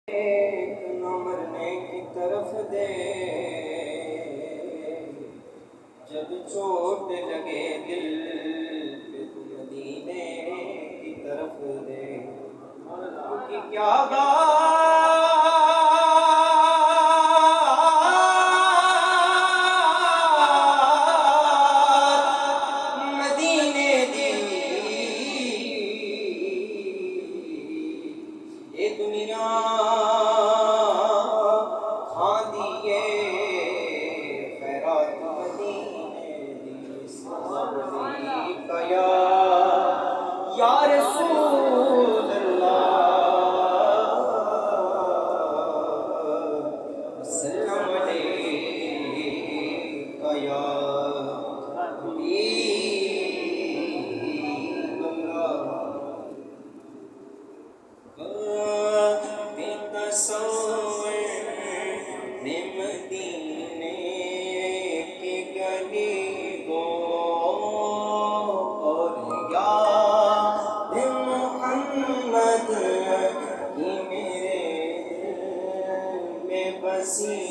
ایک نہ مرنے کی طرف دے، جب چوٹ لگے دل پہ تو مدینے کی طرف دے، کیونکہ کیا بات مدینے دی، یہ دنیا کھا دیے خیرات مدینے دی، سبزی کا یا رسول اللہ، سلام علیکہ یا حبیب اللہ۔ بے تصور میں مدینے کی گلی کو، اور یاد محمد کی میرے دل میں بسی